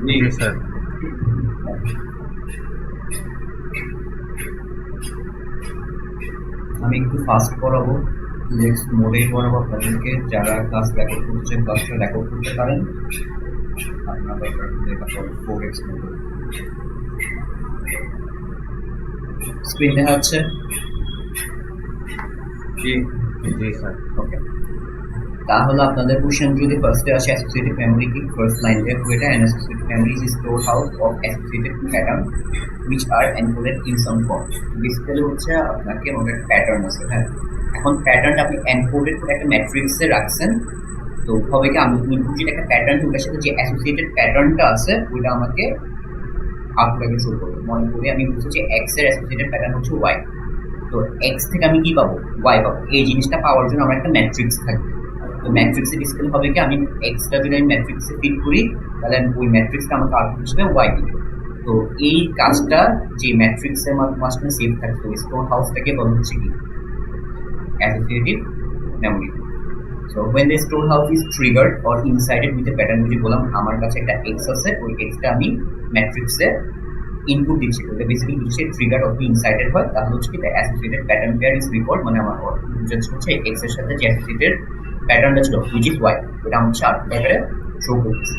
জি sir. আমি একটু fast পড়াবো, নেক্সট মোডেই পড়াবো আপনাদেরকে। যারা ক্লাস রেকর্ড করছেন ক্লাসটা রেকর্ড করতে পারেন। আপনার দরকার দেখা পড়ে 4x মোড। স্ক্রিন দেখা যাচ্ছে? জি জি স্যার। ওকে, তাহলে আপনাদের কোশ্চেন যদি ফার্স্টে আসে অ্যাসোসিয়েটিভ মেমরি কি, ফার্স্ট লাইন দিয়ে এটা an associative memory is store house of associated pattern which are encoded in some form। Basically হচ্ছে আপনাকে ওদের প্যাটার্ন আছে, হ্যাঁ। এখন প্যাটার্নটা আপনি এনকোডেড করে একটা ম্যাট্রিক্সে রাখছেন। তো হবে কি, আমি ইনপুট যেটা একটা প্যাটার্ন, ওটার সাথে যে অ্যাসোসিয়েটেড প্যাটার্নটা আছে ওইটা আমাকে আউটপুটে শো করবে। মনে করি আমি বুঝছি যে এক্স এর অ্যাসোসিয়েটেড প্যাটার্ন হচ্ছে ওয়াই। তো এক্স থেকে আমি কি পাবো, ওয়াই পাবো। এই জিনিসটা পাওয়ার জন্য আমার একটা ম্যাট্রিক্স থাকবে। তো ম্যাট্রিক্সে ডিসপ্লে হবে কি, আমি এক্সটা যদি আমি ম্যাট্রিক্সে ফিট করি তাহলে ওই ম্যাট্রিক্সটা আমাকে আউটপুট হিসেবে ওয়াই দিবে। তো এই কাজটা যে ম্যাট্রিক্সের মাঝখানে সেভ থাকতো, স্টোর হাউসটাকে বলা হচ্ছে কি, associative memory. So when the storehouse is triggered or incited with a pattern, যে বললাম আমার কাছে একটা এক্স আছে, ওই এক্সটা আমি ম্যাট্রিক্সে ইনপুট দিচ্ছি, ওটা বেসিক্যালি হচ্ছে ট্রিগার অথবা ইনসাইটেড হয়, তাহলে হচ্ছে কি associated pattern pair is record, মানে আমার জাস্ট হচ্ছে এক্স এর সাথে যে অ্যাসোসিয়েটেড প্যাটার্নটা ছিল হুইচ ইজ ওয়াই, ওটা আমার হচ্ছে আউটপুট আকারে শো করতেছে।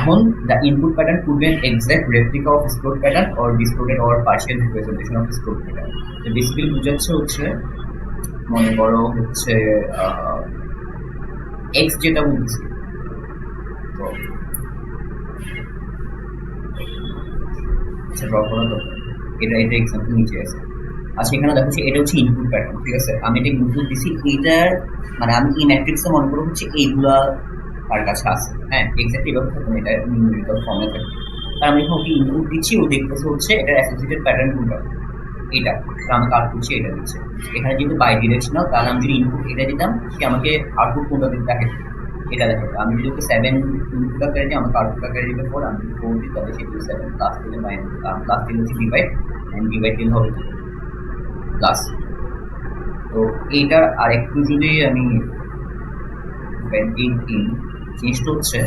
এখন the input pattern could be an exact replica of stored pattern or distorted or partial representation of stored pattern. তো বেসিক্যালি বুঝাচ্ছে হচ্ছে, মনে করো হচ্ছে এক্স যেটা বলছি, তো আচ্ছা ড্র করা তো, এটা এটা এক্সাম্পল নিচে আছে। আচ্ছা এখানে দেখো এটা হচ্ছে ইনপুট প্যাটার্ন, ঠিক আছে। আমি এটা ইনপুট দিছি, এইটার মানে আমি এই ম্যাট্রিক্সে মনে করো হচ্ছে এইগুলা তার কাছে আছে, হ্যাঁ এক্স্যাক্টলি এভাবে থাকবে না, এটা নিউমেরিক্যাল ফর্মে থাকবে। তার আমি যখন ওকে ইনপুট দিচ্ছি, ও দেখতেছে হচ্ছে এটার অ্যাসোসিয়েটেড প্যাটার্ন কোনটা, এটা। তো আমাকে আউটপুট সে এটা দিচ্ছে। এখানে যেহেতু বাই ডিরেকশনাল, তাহলে আমি যদি ইনপুট এটা দিতাম, সে আমাকে আউটপুট কোনটা দিতে দেখে, এটা দেখে। আমি যদি ওকে 7 ইনপুট আকারে দিই, আমাকে আউটপুট আকারে দিবে 4। আমি যদি 4 দিই তাহলে সে 7 প্লাস দিলে মাইনাস, প্লাস দিলে হচ্ছে ডিভাইড, এন্ড ডিভাইড দিলে হবে প্লাস। তো এইটার আরেকটু যদি আমি জিনিসটা হচ্ছে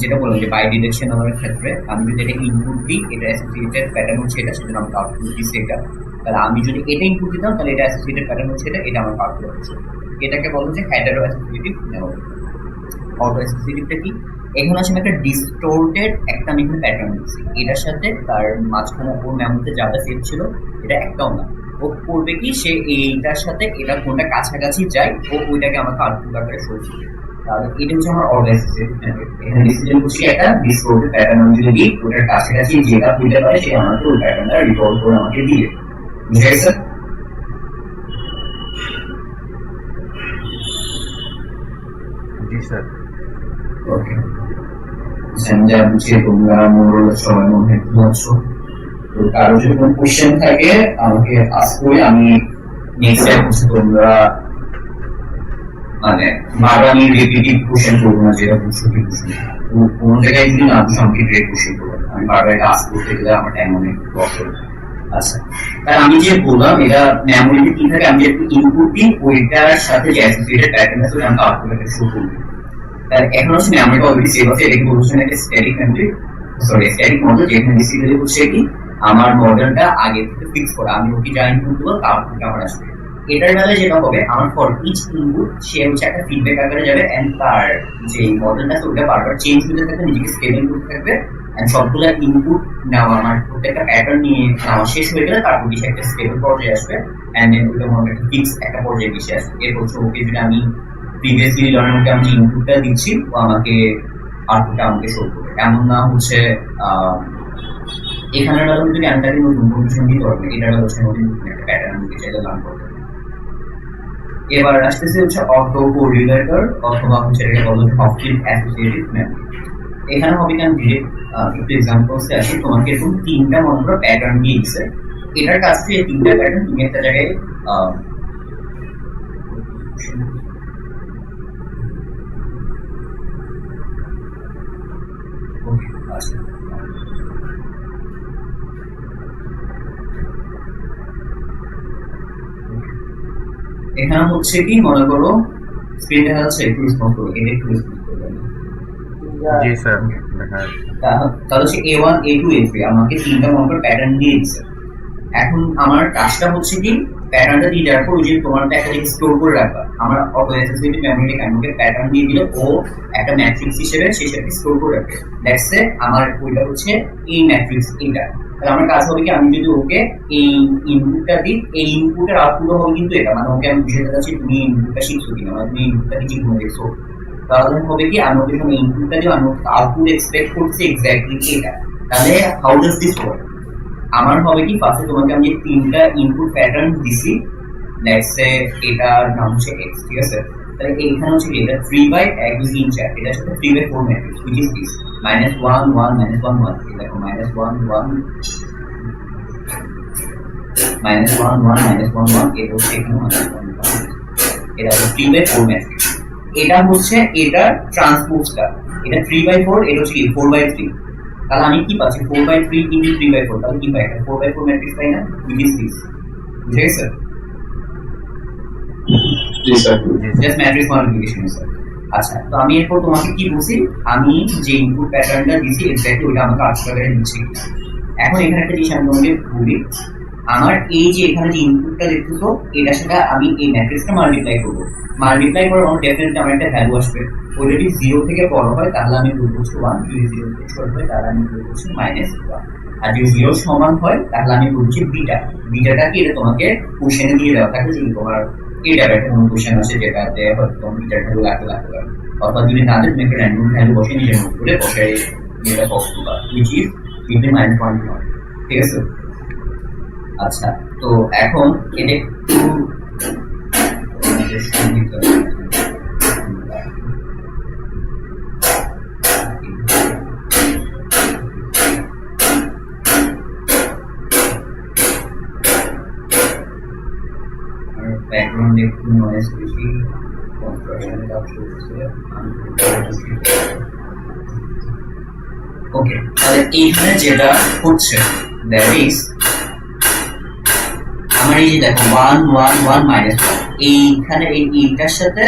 যেটা বললাম যে বাই ডিরেকশনাল এর ক্ষেত্রে আমি যদি এটা ইনপুট দিই, এটা অ্যাসোসিয়েটেড প্যাটার্ন হচ্ছে এটা, সেজন্য আমাকে আউটপুট দিচ্ছে এটা। তাহলে আমি যদি এটা ইনপুট দিতাম তাহলে এটা অ্যাসোসিয়েটেড প্যাটার্ন হচ্ছে এটা, এটা আমার আউটপুট হচ্ছে। এটাকে বলা হচ্ছে হ্যাটারো অ্যাসোসিয়েটিভ মেমরি। অটো অ্যাসোসিয়েটিভটা কি, এখানে আসলে একটা ডিস্টোর্টেড একটা আমি এখানে প্যাটার্ন দিচ্ছি, এটার সাথে তার মাঝখানে ওর মেমোরিতে যা যা সেভ ছিল এটা একটাও না। ও করবে কি, সে এইটার সাথে এটা কোনটা কাছাকাছি যায়, ও ওইটাকে আমাকে আউটপুট আকারে শো করবে। তাহলে এটা হচ্ছে আমার অটো অ্যাসোসিয়েটিভ মেমরি। এখানে ডিসিশন করছি একটা ডিস্টোর্টেড প্যাটার্ন, আমি যদি দিই ওটার কাছাকাছি যেটা হইতে পারে সে আমাকে ওই প্যাটার্নটা রিকল করে আমাকে দিয়ে, বুঝে গেছে? জি স্যার। ওকে, আমি যা বুঝছি তোমরা মোরল সবাই মনে হয় বুঝছো। তো কারো যদি কোনো কোশ্চেন থাকে আমাকে আস্ক করে, আমি নেক্সট টাইম হচ্ছে তোমরা মানে বারবার আমি রিপিটিভ কোশ্চেন করবো না, যেটা বুঝছো কি বুঝছো না। তো কোনো জায়গায় যদি না বুঝো আমাকে ডিরেক্ট কোশ্চেন করবো, আমি বারবার এটা আস্ক করতে গেলে আমার টাইম অনেক লস হবে। আচ্ছা, তার আমি যে বললাম এটা মেমোরিতে কি থাকে, আমি যে ইনপুট দিই ওইটার সাথে যে অ্যাসোসিয়েটেড প্যাটার্ন আছে ওটা আমাকে আউটপুটে শো করবে। তার এখন হচ্ছে মেমোরিটা অলরেডি সেভ আছে, এটাকে বলছে একটা static memory, sorry static model, যেখানে বেসিক্যালি হচ্ছে কি আমার মডেলটা আগে থেকে ফিক্স করা, আমি ওকে যা ইনপুট দেবো তার আউটপুট আমার আসবে। এটার বেলায় যেটা হবে, আমার ফর ইচ ইনপুট সে হচ্ছে একটা ফিডব্যাক আকারে যাবে, এন্ড তার যে মডেলটা আছে ওটা বারবার চেঞ্জ হতে থাকবে, নিজেকে স্টেবল করতে থাকবে। এন্ড সবগুলা ইনপুট নেওয়া, আমার প্রত্যেকটা প্যাটার্ন নিয়ে নেওয়া শেষ হয়ে গেলে তারপর সে একটা স্টেবল পর্যায়ে আসবে, এন্ড দেন ওটা মনে একটা ফিক্স একটা পর্যায়ে এসে আসবে। এরপর হচ্ছে ওকে যদি আমি প্রিভিয়াসলি লার্নারকে আমি যে ইনপুটটা দিচ্ছি ও আমাকে আউটপুটটা আমাকে শো করবে। এমন না হচ্ছে এখানে যদি আমি তাকে নতুন কন্ডিশন দিতে পারবো, এটা হচ্ছে নতুন একটা প্যাটার্ন দিতে চাইলে লার্ন করতে। এবার আসতেছে হচ্ছে অটো কোরিলেটর অথবা হচ্ছে এটাকে বলা হচ্ছে অপটিক অ্যাসোসিয়েটিভ মেমরি। এখানে হবে কি, আমি একটু এক্সাম্পলসে আসি। তোমাকে এরকম তিনটা মনে করো প্যাটার্ন দিয়ে দিচ্ছে, এটার কাছ থেকে তিনটা প্যাটার্ন তুমি একটা জায়গায় আচ্ছা এখানে হচ্ছে কি, মনে করো স্ক্রিনে দেখা যাচ্ছে, একটু রেসপন্স করো, এটা একটু রেসপন্স করবে। জি স্যার। দেখা যাচ্ছে। তাহলে হচ্ছে A1 A2 A3 আমাকে তিনটা মনে করো প্যাটার্ন দিয়ে দিচ্ছে। এখন আমার কাজটা হচ্ছে কি প্যাটার্নটা দিয়ে দেওয়ার পর ওই যে তোমার তো একটা জিনিস স্টোর করে রাখবা, আমার অটো অ্যাসোসিয়েটিভ মেমোরিতে আমাকে প্যাটার্ন দিয়ে দিল, ও একটা ম্যাট্রিক্স হিসেবে সেই সাথে স্টোর করে রাখবে। দ্যাটস এ আমার ওইটা হচ্ছে এই ম্যাট্রিক্স এইটা। তাহলে আমার কাজ হবে কি আমি যদি ওকে এই ইনপুটটা দিই, এই ইনপুটের আউটপুটও হবে কিন্তু এটা, মানে ওকে আমি বুঝাতে চাচ্ছি তুমি ইনপুটটা শিখছো কিনা, মানে তুমি ইনপুটটা কি জীবনে দেখছো। তাহলে হবে কি আমি ওকে যখন ইনপুটটা দিই আমি আউটপুট এক্সপেক্ট করছি এক্স্যাক্টলি এটা। তাহলে হাউ ডাজ দিস ওয়ার্ক? আমার হবে কি ফার্স্টে তোমাকে আমি তিনটা ইনপুট প্যাটার্ন দিছি, লেটস সে এটার নাম হচ্ছে এক্স, ঠিক আছে। তাহলে এইখানে হচ্ছে কি এটা 3 বাই 1 2 3 4, এটার সাথে 3 by 4 matrix which is this -1 1 -1 1, এই দেখো -1 1 -1 -1 -1 1, এটা হচ্ছে এখানে -1 1, এটা হচ্ছে 3 বাই 4 ম্যাট্রিক্স। এটা হচ্ছে এটা ট্রান্সপোজটা, এটা 3 বাই 4, এটা হচ্ছে কি 4 বাই 3। তাহলে আমি কি পাচ্ছি 4 বাই 3 ইনটু 3 বাই 4, তাহলে কি পাই এটা 4 বাই 4 ম্যাট্রিক্স পাই না, হুইচ ইজ দিস। বুঝে গেছে? জি sir. Just matrix multiplication sir. আচ্ছা, তো আমি এরপর তোমাকে কি বলছি, আমি যে ইনপুট প্যাটার্নটা দিছি এক্স্যাক্টলি ওটা আমাকে আউটপুট করে দিচ্ছে। এখন এখানে একটা জিনিস আমি তোমাকে বলি, আমার এই যে এখানে যে ইনপুটটা দেখতেছো এটার সাথে আমি এই ম্যাট্রিক্সটা মাল্টিপ্লাই করবো। মাল্টিপ্লাই করার আমার ডেফিনেটলি আমার একটা ভ্যালু আসবে। ওটা যদি 0 থেকে বড় হয় তাহলে আমি বলবো হচ্ছে 1, যদি 0 থেকে ছোট হয় তাহলে আমি বলবো হচ্ছে -1, আর যদি 0 সমান হয় তাহলে আমি বলছি বিটা। বিটাটা কি এটা তোমাকে কোশ্চেনে দিয়ে দেওয়া থাকে যে তোমার এটার একটা কোনো কোশ্চেন আছে যেটাতে হয়তো তোমার বিটার ভ্যালু লাগতে পারে, অথবা যদি না দেয় তুমি একটা র্যান্ডম ভ্যালু বসে নিজের মতো করে বসাই এটা কষ্ট করবা, which is between -1 ঠিক আছে। আচ্ছা, তো এখন এটা একটু আমাদের সংগীত ব্যাকগ্রাউন্ডে একটু নয়েজ বেশি, কনস্ট্রাকশনের কাজ চলছে। ওকে, তাহলে এইখানে যেটা হচ্ছে দ্যাট ইজ আমার এই যে দেখো 1 1 1 -1, এইখানে এইটার সাথে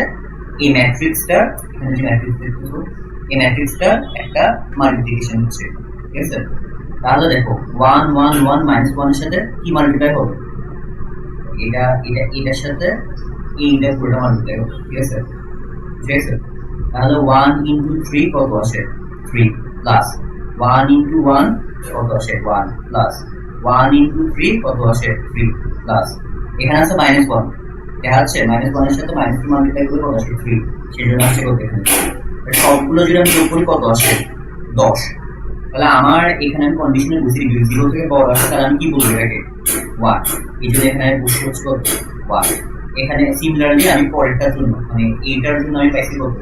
এই ম্যাট্রিক্সটা, এখানে যে ম্যাট্রিক্স দেখতেছো এই ম্যাট্রিক্সটা একটা মাল্টিপ্লিকেশন হচ্ছে, ঠিক আছে। তাহলে দেখো 1 1 1 -1 এর সাথে কি মাল্টিপ্লাই হবে, এটা এটা এটার সাথে এইটা পুরোটা মাল্টিপ্লাই হবে, ঠিক আছে ঠিক আছে। তাহলে 1 ইনটু 3 কত আসে 3, প্লাস 1 ইনটু 1 কত আসে 1, প্লাস 1 ইনটু 3 কত আসে 3, প্লাস এখানে আছে -1, দেখা যাচ্ছে -1 এর সাথে -2 মাল্টিপ্লাই করলে কত আসে 3, সেজন্য আসছে কত এখানে। সবগুলো যদি আমি যোগ করি কত আসে 10। তাহলে আমার এখানে আমি কন্ডিশনে বুঝি 0 থেকে বড় আসে তাহলে আমি কি বলবো এটাকে 1, এই জন্য এখানে আমি বুঝতে হচ্ছে কত 1। এখানে সিমিলারলি আমি পরেরটার জন্য মানে এইটার জন্য আমি পাইছি কত,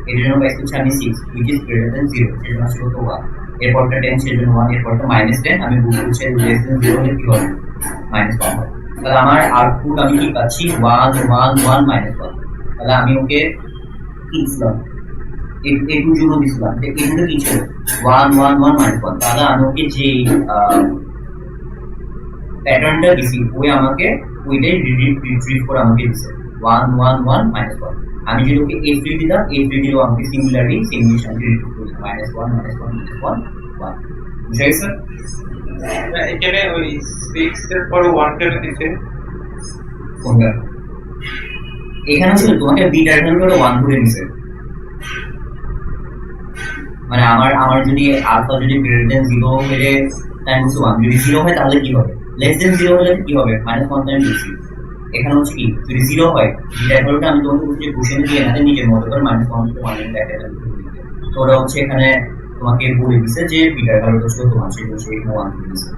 এর জন্য পাইছি হচ্ছে আমি 6 which is greater than 0, সেজন্য আসছে কত 1। এরপরটা 10 সেজন্য 1, এরপরটা -10 আমি বুঝতে হচ্ছে less than 0 হলে কি হবে -1 হবে। তাহলে আমার আউটপুট আমি কি পাচ্ছি 1 1 1 -1। তাহলে আমি ওকে কি দিছিলাম একটু জন্য দিছিলাম যে এগুলো কি ছিল 1 1 1 -1। তাহলে আমি ওকে যে প্যাটার্নটা দিছি ওই আমাকে ওইটাই রিট্রিভ করে আমাকে দিছে 1 1 1 -1। আমি যদি ওকে f3 দিতাম, f3 দিলেও আমাকে সিমিলারলি সেম জিনিস আমাকে রিট্রিভ করবে -1 -1 -1 1। বুঝা গেছে? এখানে ওই 6 এর পর 1 কেন দিতে কোনটা এখানে ছিল তোমাকে বিটার ভ্যালুটা 1 করে দিছে, মানে আমার যদি আলফা যদি গ্রেটার দেন 0 হলে টাইম হচ্ছে 1, যদি 0 হয় তাহলে কি হবে লেস দেন 0 হলে কি হবে -1 টাইম দিছি। এখানে হচ্ছে কি যদি 0 হয় বিটার ভ্যালুটা আমি তোমাকে বলছি কোশ্চেনে দিয়ে না নিজের মতো করে -1 থেকে 1 এর একটা ভ্যালু দিতে, তো ওরা হচ্ছে এখানে তোমাকে বলে দিছে যে বিটার ভ্যালুটা হচ্ছে তোমার সেই হচ্ছে এখানে 1 করে দিছে।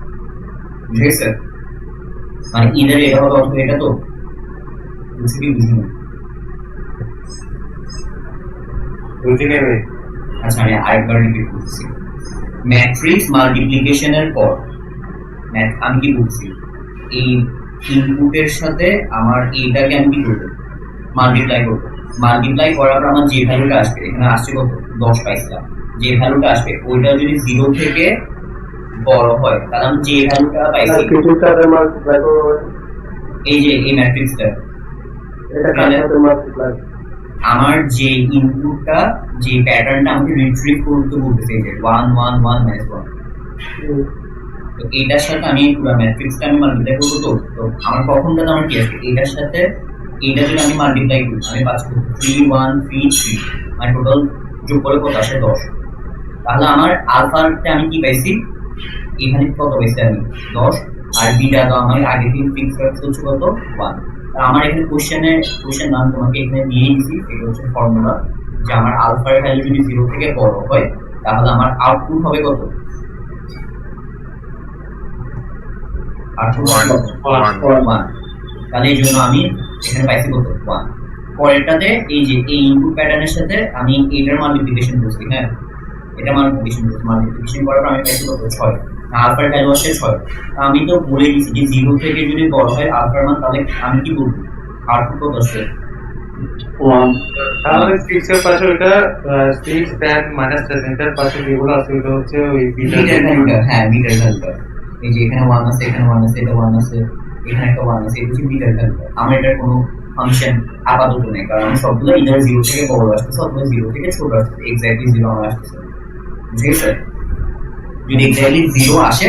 বুঝে গেছে? মানে ইদার এটা হবে অথবা এটা, তো বুঝছি কি বুঝি না বুঝি নেবে। আচ্ছা আমি আরেকবার রিপিট করছি, ম্যাট্রিক্স মাল্টিপ্লিকেশনের পর আমি কি বলছি এই ইনপুটের সাথে আমার এইটাকে আমি কি করবো মাল্টিপ্লাই করবো। মাল্টিপ্লাই করার পর আমার যে ভ্যালুটা আসবে এখানে আসছে কত 10 পাইছিলাম, যে ভ্যালুটা আসবে ওইটা যদি 0 থেকে বড় হয় তাহলে আমি যে ভ্যালুটা পাইছি এই যে এই ম্যাট্রিক্সটা এটা কার সাথে মাল্টিপ্লাই আমার যে ইনপুটটা যে প্যাটার্নটা আমাকে রিট্রিভ করতে বলতেছে যে 1 1 1 -1, তো এটার সাথে আমি পুরো ম্যাট্রিক্সটা আমি মাল্টিপ্লাই করবো। তো আমার প্রথমটা তো আমার কি আছে, এটার সাথে এইটা যদি আমি মাল্টিপ্লাই করি আমি পাচ্ছি 3 1 3 3, মানে টোটাল যোগ করে কত আসে 10। তাহলে আমার আলফাতে আমি কি পাইছি, এখানে কত পাইছি আমি 10, আর বিটা তো আমার আগে থেকে ফিক্স রাখতে হচ্ছে কত 1। আর আমার এখানে কোশ্চেন নাম তোমাকে এখানে দিয়ে দিছি, এটা হচ্ছে ফর্মুলা যে আমার আলফার ভ্যালু যদি 0 থেকে বড় হয় তাহলে আমার আউটপুট হবে কত, আউটপুট হবে 1। তাহলে এই জন্য আমি এখানে পাইছি কত 1। পরেরটাতে এই যে এই ইনপুট প্যাটার্নের সাথে আমি এটার মাল্টিপ্লিকেশন করছি, হ্যাঁ এটা মাল্টিপ্লিকেশন করার পর আমি পাইছি কত 6, আলফার ভ্যালু আসছে 6। আমি তো বলে দিয়েছি যে 0 থেকে যদি বড় হয় আলফার মান তাহলে আমি কি বলবো আউটপুট কত আসছে 1 তাহলে 6 এর পাশে ওটা 6 tan -10 এর পাশে যেগুলো আছে ওটা হচ্ছে ওই বিটা বিটার ভ্যালুটা, হ্যাঁ বিটার ভ্যালুটা এই যে এখানে 1 আছে, এখানে 1 আছে, এটা 1 আছে, এখানে একটা 1 আছে, এটা হচ্ছে বিটার ভ্যালুটা। আমার এটার কোনো ফাংশন আপাতত নেই, কারণ আমি সবগুলো ইদার 0 থেকে বড় আসতেছে অথবা 0 থেকে ছোট আসতেছে, এক্স্যাক্টলি 0 আমার আসতেছে, বুঝেছে? যদি এক্স্যাক্টলি 0 আসে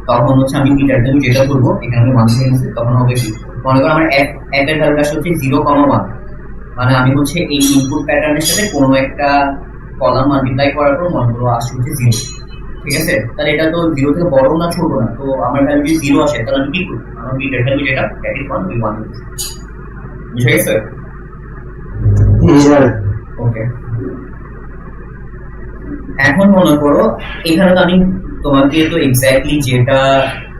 তখন হচ্ছে আমি বিটার ভ্যালু যেটা করবো, এখানে আমি 1 থেকে নিচ্ছি, তখন হবে কি, মনে করো আমার এক এর ভ্যালুটা হচ্ছে 0,1, মানে আমি হচ্ছে এই ইনপুট প্যাটার্নের সাথে কোনো একটা কলাম মাল্টিপ্লাই করার পর মনে করো আসছে হচ্ছে 0, ঠিক আছে? তাহলে এটা তো 0 থেকে বড় না ছোট না, তো আমার ভ্যালু যদি 0 আসে তাহলে আমি কি করব, আমার বিটার ভ্যালু যেটা দ্যাট ইজ 1 ওই 1 বুঝে গেছে? স্যার ওকে, এখন মনে করো এখানে তো আমি তোমাকে তো এক্স্যাক্টলি যেটা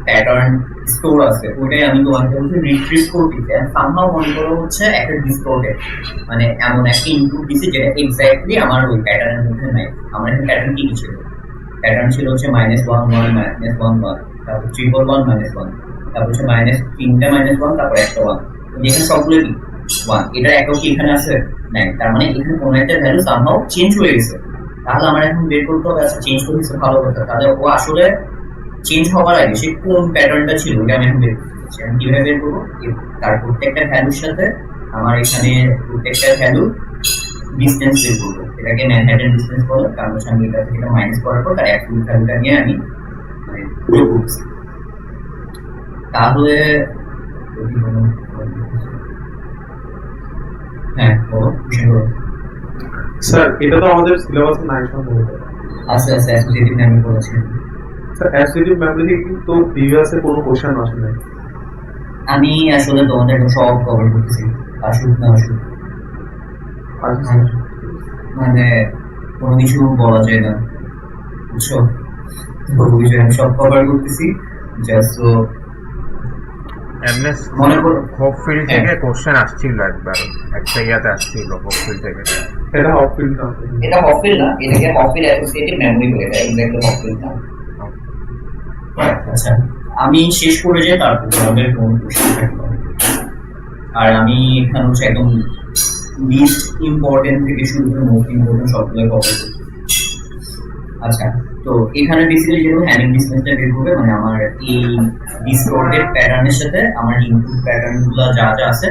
প্যাটার্ন স্টোর আছে ওটাই আমি তোমাকে হচ্ছে রিট্রিভ করতেছি, আর সামহাও মনে করো হচ্ছে একটা ডিসটোর্টেড, মানে এমন একটা ইনপুট দিছি যেটা এক্স্যাক্টলি আমার ওই প্যাটার্নের মধ্যে নাই। আমার এখানে প্যাটার্ন কি ছিল, প্যাটার্ন ছিল হচ্ছে -1 1 -1 1, তারপর 1 -1, তারপর হচ্ছে তিনটা -1, তারপর একটা 1, যেখানে সবগুলো কি 1, এটা একক কি এখানে আছে নাই, তার মানে এখানে কোনো একটা ভ্যালু সামহাও চেঞ্জ হয়ে গেছে। তাহলে আমার এখন বের করতে হবে, আচ্ছা চেঞ্জ করতেছে ভালো কথা, তাহলে ও আসলে চেঞ্জ হওয়ার আগে সে কোন প্যাটার্নটা ছিল ওটা আমি এখন বের করতেছি। আমি কিভাবে বের করবো, তার প্রত্যেকটা ভ্যালুর সাথে আমার এখানে প্রত্যেকটা ভ্যালু ডিসটেন্স বের করবো, এটাকে ম্যানহাটন ডিসটেন্স বলে, কারণ হচ্ছে আমি এটা থেকে মাইনাস করার পর তার অ্যাবসলিউট ভ্যালুটা নিয়ে আমি মানে যোগ করছি। তাহলে হ্যাঁ বলো, কোশ্চেন করো। স্যার এটা তো আমাদের সিলেবাসে নাই সম্ভবত। আচ্ছা আচ্ছা, অ্যাসোসিয়েটিভ আমি বলেছি। স্যার অ্যাসোসিয়েটিভ মেমরি কিন্তু প্রিভিয়াসে কোনো কোশ্চেন আসে নাই। আমি আসলে তোমাদের সব কভার করতেছি, আসুক না আসুক, আচ্ছা মানে কোনো কিছু বলা যায় না, বুঝছো? কোনো বিষয় আমি সব কভার করতেছি জাস্ট তো এমএস মনে করো হোপফিল্ড থেকে কোশ্চেন আসছিল একবার, একটা ইয়াতে আসছিল হোপফিল্ড থেকে। এটা হপফিল্ড না, এটা হপফিল না, এটাকে হপফিল অ্যাসোসিয়েটিভ মেমরি বলে, এটা এক্স্যাক্টলি হপফিল না। আচ্ছা আমি শেষ করে যাই, তারপর আমাদের কোন কোশ্চেন থাকবে। আর আমি এখানে হচ্ছে একদম লিস্ট ইম্পর্টেন্ট থেকে শুরু করে মোস্ট ইম্পর্টেন্ট সবগুলো কভার করছি। আচ্ছা, তো এখানে বেসিক্যালি যেগুলো হ্যামিং ডিসটেন্সটা বের করবে, মানে আমার এই ডিসটোর্টেড প্যাটার্নের সাথে আমার ইনপুট প্যাটার্নগুলো যা যা আছে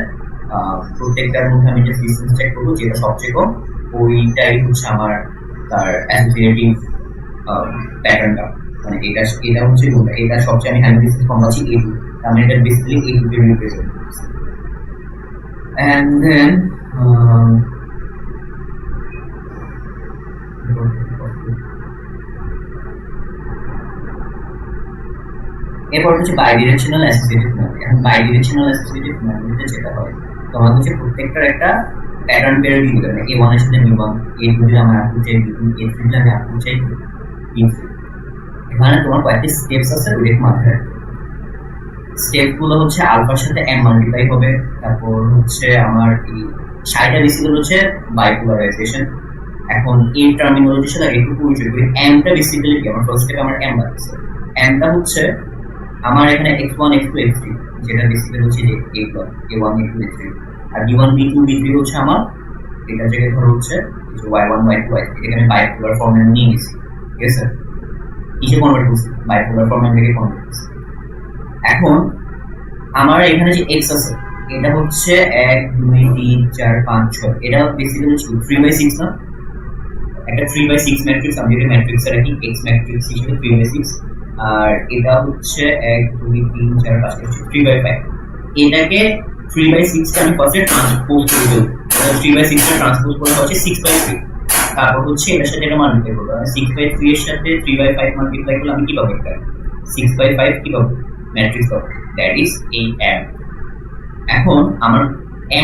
প্রত্যেকটার মধ্যে আমি যে ডিসটেন্স চেক করবো যেটা সবচেয়ে কম, ওইটাই হচ্ছে আমার তার অ্যাসোসিয়েটিভ প্যাটার্নটা, মানে এটা হচ্ছে কোনটা, এটা সবচেয়ে আমি হ্যামিং ডিসটেন্স কম পাচ্ছি A2, তার মানে এটা বেসিক্যালি A2 কে রিপ্রেজেন্ট করছে। অ্যান্ড দেন এরপর হচ্ছে বাইডিরেকশনাল অ্যাসোসিয়েটিভ মেমরি। এখন বাইডিরেকশনাল অ্যাসোসিয়েটিভ মেমরিতে যেটা হয়, তোমার হচ্ছে প্রত্যেকটার একটা প্যাটার্ন পেয়ার দিয়ে দেবে, A1 এর সাথে B1, A2 যদি আমি আপু চাই B2, A3 যদি আমি আপু চাই B3। এখানে তোমার কয়েকটি স্টেপস আছে, ওইটা মাথায় স্টেপগুলো হচ্ছে আলফার সাথে m মাল্টিপ্লাই হবে, তারপর হচ্ছে আমার এই সাইটা বেসিক্যাল হচ্ছে বাইপোলারাইজেশন। এখন এই টার্মিনোলজির সাথে একটু পরিচয় করি। mটা বেসিক্যালি কি, আমার ফার্স্ট স্টেপে আমার m লাগছে, mটা হচ্ছে আমার এখানে x1 x2 x3, যেটা বেসিক্যালি হচ্ছে যে a1 a2 a3, আর b1 b2 b3 হচ্ছে আমার এটা জায়গায় ধরো হচ্ছে y1 y2 y3, এটাকে আমি বাইপোলার ফর্মে নিয়ে নিয়েছি, ঠিক আছে? কিসে কনভার্ট করছি, বাইপোলার ফর্মে থেকে কনভার্ট করছি। এখন আমার এখানে যে x আছে এটা হচ্ছে 1 2 3 4 5 6, এটা বেসিক্যালি হচ্ছে 3/6 না, একটা 3/6 ম্যাট্রিক্স। আমি যদি ম্যাট্রিক্সে রাখি এক্স ম্যাট্রিক্স হিসেবে 3/6, আর এটা হচ্ছে 1 2 3 4 5 হচ্ছে 3/5। এটাকে 3/6 কে আমি ফার্স্টে ট্রান্সপোজ করে দেব। 3/6 টা ট্রান্সপোজ করে হচ্ছে 6/3, তারপর হচ্ছে এটার সাথে এটা মাল্টিপ্লাই করব। আমি 6/3 এর সাথে 3/5 মাল্টিপ্লাই করলে আমি কি পাবো? এটা 6/5 কি পাবো? ম্যাট্রিক্স পাবো, দ্যাট ইজ এই m। এখন আমার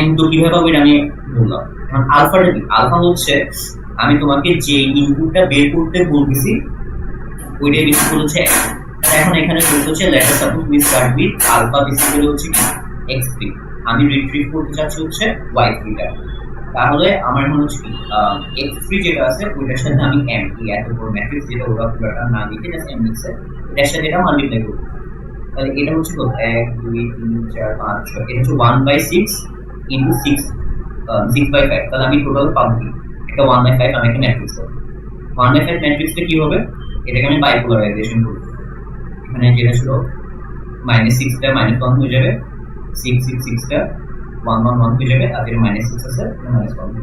m তো কিভাবে পাবো এটা আমি বললাম। এখন আলফাটা কি? আলফা হচ্ছে আমি তোমাকে যে ইনপুটটা বের করতে বলতেছি ওইটাই বেসিক্যালি হচ্ছে m। এখন এখানে বলতে হচ্ছে let us suppose we start with alpha basically হচ্ছে কি x3, আমি রিট্রিভ করতে চাচ্ছি হচ্ছে y3 টা। তাহলে আমার এখন হচ্ছে কি x3 যেটা আছে ওইটার সাথে আমি m, এই এত বড় ম্যাট্রিক্স যেটা ওরা পুরোটা না লিখে জাস্ট m লিখছে, এটার সাথে এটা মাল্টিপ্লাই করব। তাহলে এটা হচ্ছে কত? 1 2 3 4 5 6, এটা হচ্ছে 1/6 ইনটু 6 6/5। তাহলে আমি টোটাল পাবো কি? একটা 1/5 আমি একটা ম্যাট্রিক্স পাবো। 1/5 ম্যাট্রিক্সটা কি হবে? এটাকে আমি বাইপোলারাইজেশন করব। এখানে যেটা ছিল -6 টা -1 হয়ে যাবে, 6 6 6 টা 1 1 1 হয়ে যাবে, আর যেটা -6 আছে -1 হয়ে যাবে।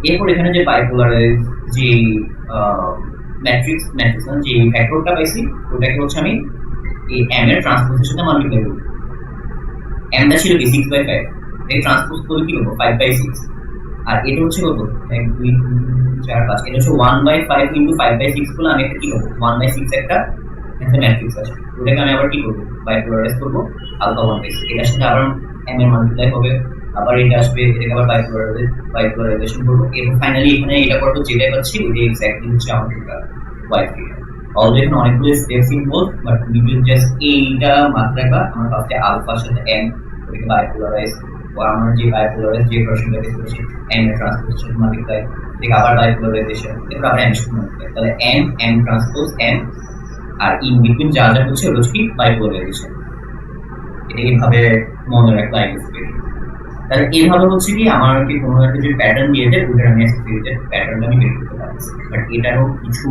এরপর এখানে যে বাইপোলারাইজ যে ম্যাট্রিক্স যে ভেক্টরটা পাইছি ওটাকে হচ্ছে আমি এই m এর ট্রান্সপোজের সাথে মাল্টিপ্লাই করব। m টা ছিল কি 6/5, এই ট্রান্সপোজ করে কি হবে? 5/6। আর এটা হচ্ছে কত? 1 2 3 4 5, এটা হচ্ছে 1/5 ইনটু 5/6 করলে আমি একটা কি পাবো? 1/6 একটা ম্যাট্রিক্স আছে, ওটাকে আমি আবার কি করব? বাইপোলারাইজ করব আলফা 1/6, এটার সাথে আবার m এর মাল্টিপ্লাই হবে, আবার এটা আসবে, এটাকে আবার বাইপোলারাইজেশন করব। এরপর ফাইনালি এখানে এটা করব, যেটা পাচ্ছি ওইটা এক্স্যাক্টলি হচ্ছে আমাদের y3। অলরেডি এখানে অনেকগুলো steps involve, but we will just এইটা মাথায় রাখবা। আমরা ফার্স্টে আলফার সাথে m ওটাকে বাইপোলারাইজ, আর আমরা যে বাইপোলারাইজ যে ভার্সনটা বের করেছি m এর ট্রান্সপোজ মাল্টিপ্লাই, এটাকে আবার বাইপোলারাইজেশন, এরপর আবার m এর সাথে মাল্টিপ্লাই, তাহলে m ট্রান্সপোজ m, আর ইন বিটুইন যা যা হচ্ছে ওটা কি বাইপোলারাইজেশন। এটা এইভাবে মনে রাখলে আইডিয়া। তাহলে এইভাবে হচ্ছে কি আমার কি কোনো একটা যে প্যাটার্ন দিয়ে দেয় ওটা আমি অ্যাসোসিয়েটেড প্যাটার্নটা আমি বের করতে পারছি। বাট এটারও কিছু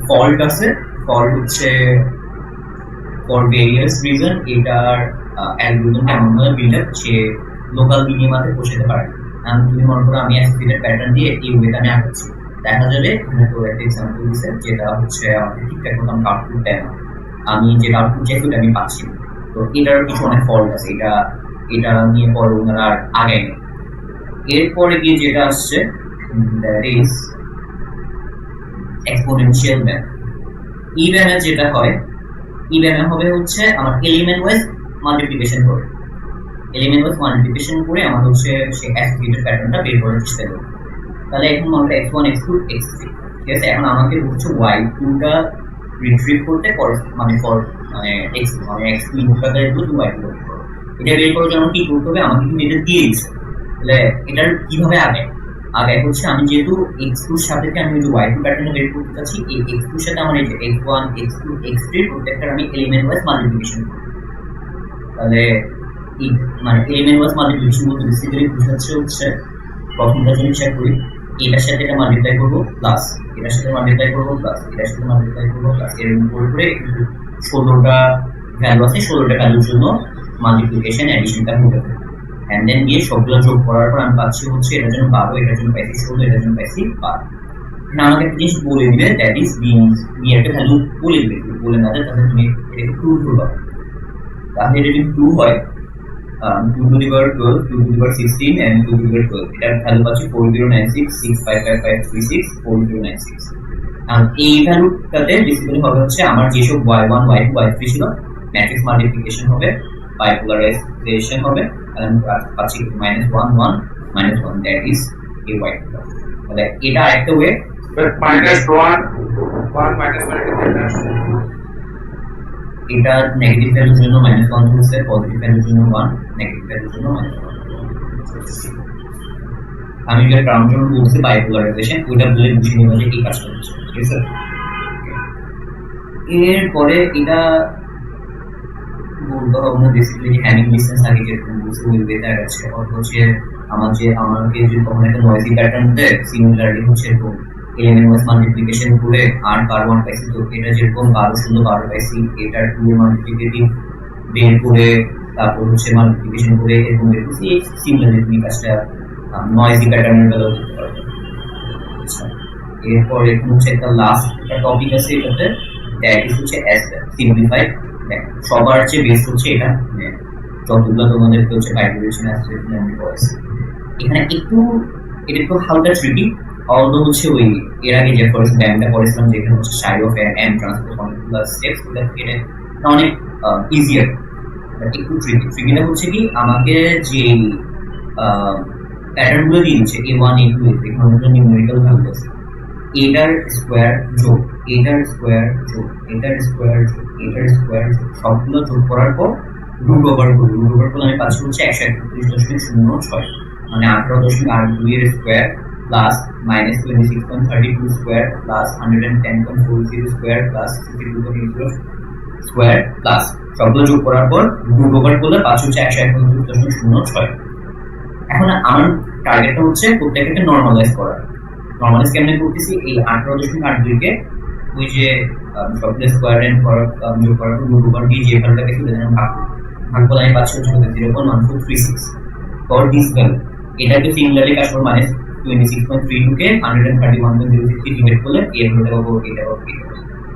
ফল্ট আছে। ফল্ট হচ্ছে ফর ভেরিয়াস রিজন এটার অ্যালগরিদমটা এমনভাবে বিল্ড আপ যে লোকাল মিনিমাতে পৌঁছাতে পারে। আমি তুমি মনে করো আমি অ্যাসোসিয়েটেড প্যাটার্ন দিয়ে এই ওয়েতে আমি আঁকাচ্ছি, দেখা যাবে এখানে তো একটা এক্সাম্পল দিচ্ছে যেটা হচ্ছে আমাকে ঠিকঠাক মতো আমাকে আউটপুট দেয় না, আমি যেটা আউটপুট চাইছি ওটা আমি পাচ্ছি না। তো এটার কিছু অনেক ফল্ট আছে, এটা নিয়ে পরে ওনারা আর আগায় নেই। এরপরে গিয়ে যেটা আসছে দ্যাট ইজ এক্সপোনেনশিয়াল ম্যাথ। ইভেনে যেটা হয়, ইভেনে হবে হচ্ছে আমার এলিমেন্ট ওয়াইজ মাল্টিপ্লিকেশন করে, এলিমেন্ট ওয়াইজ মাল্টিপ্লিকেশন করে আমার হচ্ছে সেই অ্যাসোসিয়েটেড প্যাটার্নটা বের করার চেষ্টা করব। তাহলে এখন আমরা x1 x2 x3, ঠিক আছে। এখন আমাকে হচ্ছে y2 টা রিট্রিভ করতে মানে x2 মানে x2 ইনপুটটা দেবো, তুমি y2 করো। এটা বের করার জন্য কি করতে হবে? আমাকে কিন্তু এটা দিয়ে দিচ্ছে। তাহলে এটার কিভাবে আগে হচ্ছে আমি যেহেতু x2 এর সাথে আমি যে y2 প্যাটার্নটা বের করতে চাচ্ছি, এই x2 এর সাথে আমার এই যে x1 x2 x3 প্রত্যেকটার আমি এলিমেন্ট ওয়াইজ মাল্টিপ্লিকেশন করব। তাহলে এই মানে এলিমেন্ট ওয়াইজ মাল্টিপ্লিকেশন বলতে বেসিক্যালি বোঝাচ্ছে হচ্ছে প্রথমটা যদি চেক করি, এটার সাথে এটা মাল্টিপ্লাই করব প্লাস, এটার সাথে মাল্টিপ্লাই করব প্লাস, এটার সাথে মাল্টিপ্লাই করব প্লাস, এরকম করে কিন্তু 16টা ভ্যালু আছে, 16টা ভ্যালুর জন্য মাল্টিপ্লিকেশন অ্যাডিশনটা হতে হবে। এন্ড দেন গিয়ে সবগুলো যোগ করার পর আমি পাচ্ছি হচ্ছে এটার জন্য 12, এটার জন্য পাইছি 16, এটার জন্য পাইছি 12। না আমাকে একটা জিনিস বলে দিবে, দ্যাট ইজ বি একটা ভ্যালু বলে দিবে, বলে না দেয় তাহলে তুমি এটাকে 2 ধরবা। তাহলে এটা যদি 2 হয় 2 to the power 12, 2 to the power 16 and 2 to the power 12, এটার ভ্যালু পাচ্ছি 4096 65556 4096। আর এই ভ্যালুটাতে বেসিক্যালি হবে হচ্ছে আমার যেসব y1 y2 y3 ছিল ম্যাট্রিক্স মাল্টিপ্লিকেশন হবে, বাইপোলারাইজেশন হবে, আর আমি পাচ্ছি -1 1 -1, দ্যাট ইজ এই y2। তাহলে এটা আরেকটা ওয়ে, -1 1 এটা নেগেটিভ ভ্যালুর জন্য -1 হচ্ছে, পজিটিভ ভ্যালুর জন্য 1, নেগেটিভ ভ্যালুর জন্য -1। আমি যেটা টার্ম জন্য বলছি বাইপোলারাইজেশন, ওইটা বলে বুঝিয়ে নেব যে কি কাজটা হচ্ছে, ঠিক আছে। এরপরে এটা বলতে হবে না বেসিক্যালি হ্যামিং ডিসটেন্স আগে যেরকম বলছি ওই ওয়েতে আছে, অর্থাৎ হচ্ছে আমাকে যে কখনো একটা নয়েজি প্যাটার্ন দেয় সিমিলারলি হচ্ছে এরকম এলিমেন্ট ওয়াইজ মাল্টিপ্লিকেশন করে আর কার 1 পাইছি, তো এটা যেরকম 12 0 12 পাইছি, এটার 2 এর মাল্টিপ্লিকেটিভ বের করে তারপর হচ্ছে মাল্টিপ্লিকেশন করে এরকম দেখতেছি সিমিলারলি তুমি কাজটা নয়েজি প্যাটার্নের বেলাও করতে পারবে। আচ্ছা, এরপর এখানে হচ্ছে একটা লাস্ট একটা টপিক আছে এটাতে, দ্যাট ইজ হচ্ছে সিম্পলিফাইড। সবার চেয়ে বেস্ট হচ্ছে এটা, মানে যতগুলো তোমাদেরকে হচ্ছে ভাইব্রেশন আছে এখানে একটু এটা একটু হালকা ট্রিকি। অলদো হচ্ছে ওই এর আগে যে ফার্স্ট ব্যাংকটা করেছিলাম যেখানে হচ্ছে সাইড অফ এন্ড ট্রান্সপোর্ট অনেকগুলো স্টেপস, ওটা থেকে এটা অনেক ইজিয়ার, বাট একটু ট্রিকি। ট্রিকিটা হচ্ছে কি আমাকে যে প্যাটার্ন গুলো দিয়ে দিচ্ছে A1 A2 A3, এখানে নিউমেরিক্যাল ভ্যালু আছে, এটার স্কোয়ার যোগ এটার স্কোয়ার যোগ এটার স্কোয়ার যোগ এটার স্কোয়ার যোগ সবগুলো যোগ করার পর রুট ওভার করবো। রুট ওভার করলে আমি পাচ্ছি হচ্ছে 131.06, মানে 18.82 এর square plus minus 26.32 square plus 110.40 square plus 62.80 square plus সবগুলো যোগ করার পর রুট ওভার করলে পাচ্ছি হচ্ছে 131.06। এখন আমার টার্গেটটা হচ্ছে প্রত্যেকটাকে নর্মালাইজ করা। নর্মালাইজ কেমনে করতেছি, এই 18.82 কে ওই যে সবগুলো স্কোয়ার এন্ড করার যোগ করার পর রুট ওভার দিয়ে যে ভ্যালুটা পেয়েছি ওদের ভাগ করলে আমি পাচ্ছি হচ্ছে 0.1436 ফর দিস ভ্যালু। এটাকে সিমিলারলি কাজ করব মাইনাস 26.32 কে 131.06 ডিভাইড করলে এর ভ্যালুটা পাবো এটা পাবো এটা।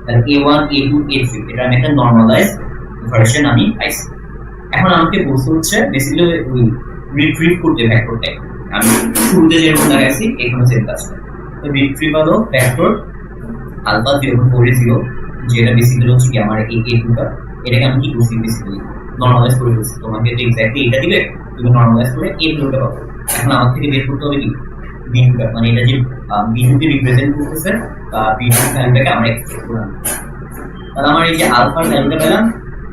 তাহলে A1 A2 A3 এটা আমি একটা নর্মালাইজ ভার্সন আমি পাইছি। এখন আমাকে বলতে হচ্ছে বেসিক্যালি ওই রিট্রিভ করতে ভেক্টরটা আমি শুরুতে যেরকম দেখাইছি এখানে সেম কাজটা। তো রিট্রিভ হলো ভেক্টর আলফা 0.40, যেটা বেসিক্যালি হচ্ছে কি আমার এই A2টা, এটাকে আমি কি করছি বেসিক্যালি নর্মালাইজ করে দিচ্ছি। তোমাকে তো এক্স্যাক্টলি এটা দিবে, তুমি নর্মালাইজ করে এই ভ্যালুটা পাবো। এখন আমার থেকে বের করতে হবে কি B2টা, মানে এটা যে B2 কে রিপ্রেজেন্ট করতেছে B2 ভ্যালুটাকে আমরা এক্সট্রাক্ট করলাম। তাহলে আমার এই যে আলফার ভ্যালুটা পেলাম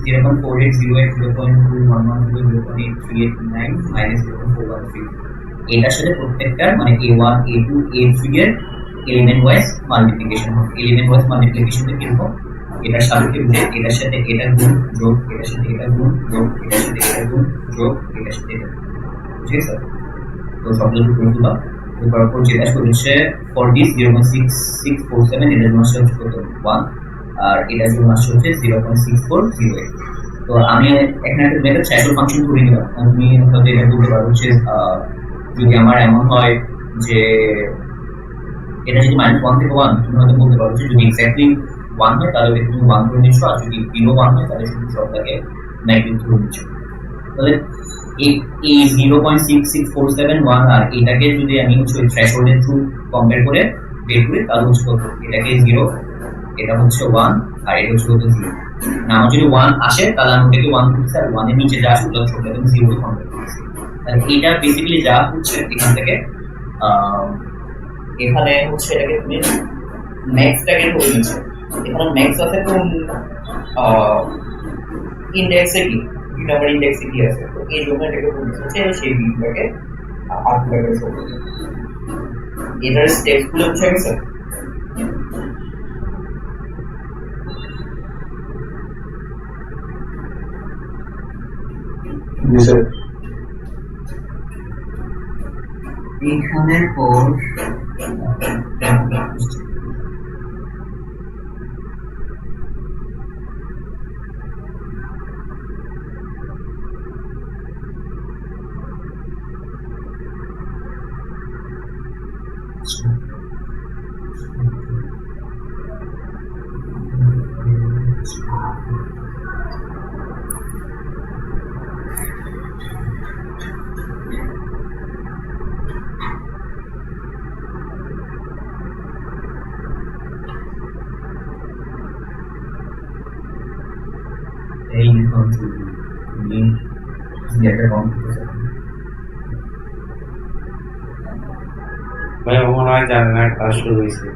0.4808 0.211 0.8389 মাইনাস 0.413। এটার সাথে প্রত্যেকটার মানে A1 A2 A3 এর এলিমেন্ট ওয়াইজ মাল্টিপ্লিকেশন হবে। এলিমেন্ট ওয়াইজ মাল্টিপ্লিকেশনটা কিরকম, এটার সাথে এটার সাথে এটা গুণ যোগ এটার সাথে এটা গুণ যোগ এটার সাথে এটা গুণ যোগ এটার সাথে এটা, ঠিক আছে? তো সবগুলো করে দিলাম। করার পর যেটা হচ্ছে ফর দিস 0.6647 এটার জন্য হচ্ছে কত 1, আর এটার জন্য হচ্ছে 0.6408। তো আমি এখানে একটা মেথড থ্রেশহোল্ড ফাংশন করে নিলাম। তুমি হয়তো এটা বলতে পারো যে যদি আমার এমন হয় যে এটা যদি -1 থেকে 1, তুমি হয়তো বলতে পারো যে যদি এক্স্যাক্টলি 1 হয় তাহলে তুমি 1 ধরে নিচ্ছ, আর যদি বিলো 1 হয় তাহলে শুধু সবটাকে নেগেটিভ ধরে নিচ্ছ। তাহলে এই 0.6647 আর এটাকে যদি আমি হচ্ছে ওই থ্রেশহোল্ডের থ্রু কম্পেয়ার করে বের করি তাহলে হচ্ছে কত, এটাকে 0, এটা হচ্ছে 1 আর এটা হচ্ছে 0। না আমার যদি 1 আসে তাহলে আমি ওটাকে 1 করছি, আর 1 এর নিচে যা আসে ওটা সবটাকে আমি 0 কম্পেয়ার করছি। তাহলে এটা বেসিক্যালি যা হচ্ছে এখান থেকে এখানে হচ্ছে এটাকে তুমি ম্যাক্সটাকে ধরে নিচ্ছ। এখানে ম্যাক্স আছে তো ইনডেক্সে কি দুই নম্বর ইনডেক্সে কি আছে, তো এই জন্য এটাকে বলতে হচ্ছে সেই বিটটাকে আউটপুটে শো করবে। এটার স্টেপস গুলো বুঝে গেছে? এখানে পর এই তুমি একটা কাউন্ট করতে ভাই মনে হয় জানে না ক্লাস শুরু হয়েছে।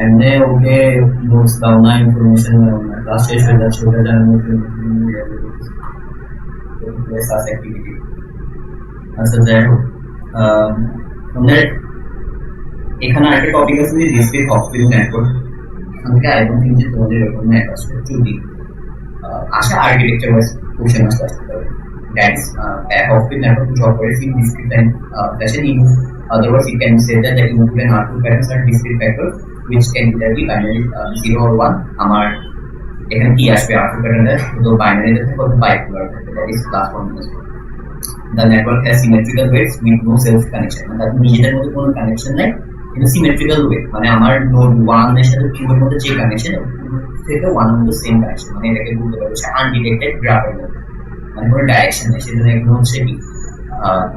এমনি ওকে নোটস দাও না, ইনফরমেশন দাও না, ক্লাস শেষ হয়ে যাচ্ছে ওটা জানানোর জন্য অ্যাক্টিভিটি। আচ্ছা যাই হোক, আমাদের এখানে আরেকটা টপিক আছে যে ডিসক্রিট হফফিল নেটওয়ার্ক। এখান থেকে আই ডোন্ট থিংক যে তোমাদের এরকম নেট আসবে, যদি আসে আর্কিটেকচার ওয়াইজ কোশ্চেন আসতে পারে। That's Hopfield network which operates in discrete time fashion in Otherwise, you can say that the input and output patterns are discrete factors which can either be binary 0 or 1. আমার এখানে কি আসবে output প্যাটার্নটা শুধু বাইনারিতে থাকে অথবা বাইপোলার থাকে, that is class 1 minus 1. The network has symmetrical weights with no self connection. মানে তাদের নিজেদের মধ্যে কোনো কানেকশন নাই, কিন্তু সিমেট্রিক্যাল ওয়েট মানে আমার নোড 1 এর সাথে 2 এর মধ্যে যে কানেকশন থেকে 1 এর মধ্যে সেম কানেকশন, মানে এটাকে বলতে পারবো আনডিটেক্টেড গ্রাফের মধ্যে, মানে কোনো ডাইরেকশন নেই, সেজন্য এগুলো হচ্ছে কি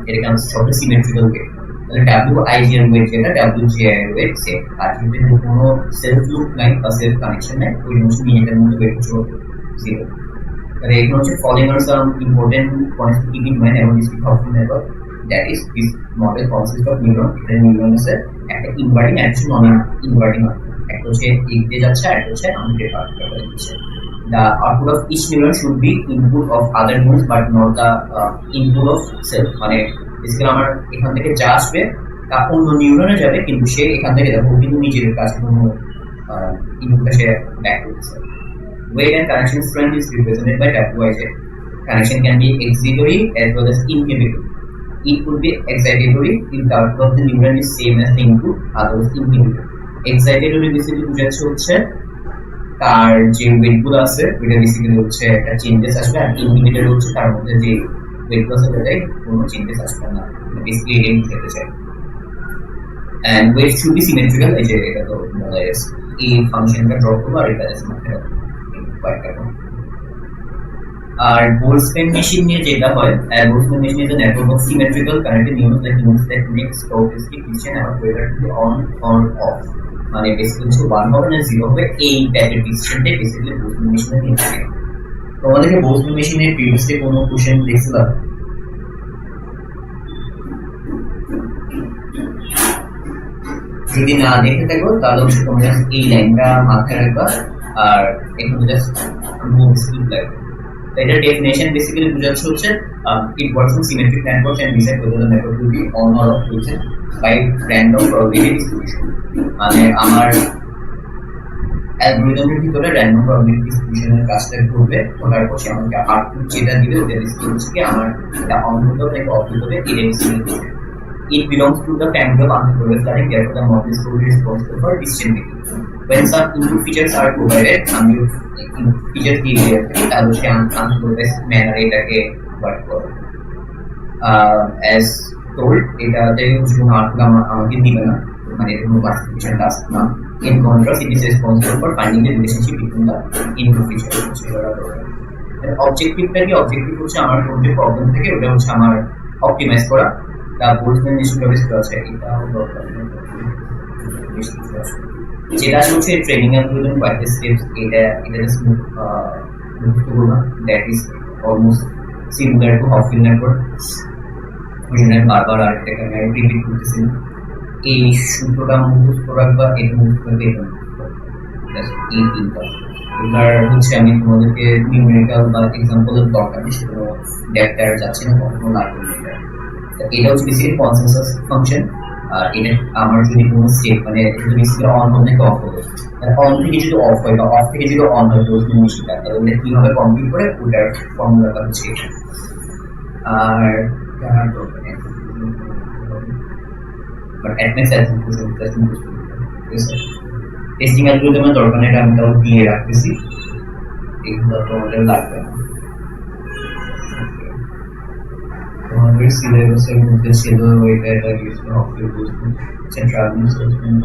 এটাকে আমরা সবটা সিমেট্রিক্যাল ওয়েট। তাহলে WIG এর ওয়েট যেটা WGI এর ওয়েট সেম, আর যদি কোনো সেলফ লুপ নাই বা সেলফ কানেকশন নাই ওই জিনিস নিজেদের মধ্যে ওয়েট হচ্ছে 0। তাহলে এগুলো হচ্ছে following are some important points to keep in mind এবং discrete optic network. That is this model consist of neuron. এটা নিউরন আছে একটা ইনভার্টিং আর একটা নন ইনভার্টিং, একটা হচ্ছে এদিক দিয়ে যাচ্ছে আর একটা হচ্ছে আমাদের পার্টিকুলার দিচ্ছে। The output of each neuron should be input of other neurons but not the input of self. মানে বেসিক্যালি আমার এখান থেকে যা আসবে তা অন্য নিউরনে যাবে, কিন্তু সে এখান থেকে যাবে কিন্তু নিজের কাছে কোনো ইনপুটটা সে ব্যাক করতেছে। Weight and connection strength is represented by WIJ. Connection can be excitatory as well as inhibitory. It could be excitatory if the output of the neuron is same as the input, otherwise inhibitory. Excitatory basically বোঝাচ্ছে হচ্ছে তার যে ওয়েটগুলো আছে ওইটা basically হচ্ছে একটা changes আসবে, আর inhibitor হচ্ছে তার মধ্যে যে ওয়েটগুলো আছে ওটাই কোনো চেঞ্জেস আসবে না, বেসিক্যালি এটাই বুঝাতে চাই। And weight should be symmetrical, এই যে এটা তো বলা গেছে এই ফাংশনটা ড্র করবো আর এটা আছে মাথায় কয়েকটা। আর বোলসম্যান মেশিন নিয়ে যেটা হয়, Boltzmann machine is a network of symmetrical connected neurons that makes stochastic decision about whether to be on or off. মানে বেসিক্যালি হচ্ছে 1 হবে না 0 হবে, এই টাইপের ডিসিশনটাই বেসিক্যালি বোলসম্যান মেশিনে নিয়ে থাকে। তোমাদেরকে বোলসম্যান মেশিনের প্রিভিয়াসলি কোনো কোশ্চেন দেখছিলাম? যদি না দেখে থাকো তাহলে হচ্ছে তোমরা এই লাইনটা মাথায় রাখবা আর এখানে জাস্ট মুভ স্কিপ লাগবে। তো এটার ডেফিনেশন বেসিক্যালি বোঝাচ্ছে হচ্ছে it works in symmetric networks and decide whether the network will be on or off by random probability distribution. মানে আমার অ্যালগরিদমের ভিতরে র্যান্ডম প্রবাবিলিটি ডিস্ট্রিবিউশনের কাজটা করবে, ওটার পরে আমাকে আউটপুট যেটা দিবে ওটা ডিসপ্লে হচ্ছে কি আমার এটা অন হতে হবে নাকি অফ হতে হবে এটা ডিসপ্লে করবে। It belongs to the family of unsupervised learning, therefore the model is fully responsible for decision making. When some input features are provided, আমি input features দিয়ে দিই তাহলে সে unsupervised manner এটাকে ওয়ার্ক করবে। As told, এটাতে কোনো output আমাকে দিবে না, মানে এটা কোনো ক্লাসিফিকেশন টাস্ক না। In contrast, it is responsible for finding the relationship between the input features. Objective টা কি? অবজেক্টিভ হচ্ছে আমার কোন যে প্রবলেম থেকে ওটা হচ্ছে আমার অপটিমাইজ করা। তা বোলসম্যান মেশিনটা বেশ আছে, এটা দরকার যেটা হচ্ছে ট্রেনিং অ্যালগরিদম কয়েকটা স্টেপস, এটা জাস্ট মুভ করবো না, that is almost similar to Hopfield network. ওই জন্য বারবার আরেকটাকে আমি রিপিট করতেছি না, এই সূত্রটা মুখস্থ রাখবা, এটা মুখস্থ করবে, এটা এই তিনটা। এবার হচ্ছে আমি তোমাদেরকে নিউমেরিক্যাল বা এক্সাম্পলের দরকার নেই, সেগুলো ডেপটা যাচ্ছে না, কখনো লাগবে না। এটা হচ্ছে বেসিক্যালি কনসেনসাস ফাংশন। আর এটা আমার যদি কোনো স্টেপ মানে বেসিক্যালি অন হবে নাকি অফ হবে, অন থেকে যদি অফ হয় বা অফ থেকে যদি অন হয় তো মেশিনটা তাহলে ওটা কীভাবে কমপ্লিট করে ওটার ফর্মুলাটা হচ্ছে এটা। আর বাট অ্যাডমেন্স টেস্টিং অ্যালগরিদমের দরকার নেই, এটা আমি তাও দিয়ে রাখতেছি, এগুলো তো আমাদের লাগবে না। আমাদের সিলেবাসের মধ্যে ছিল এটা গিয়েছিল অফিস বস্তু ট্রাভেলিং সেলসম্যান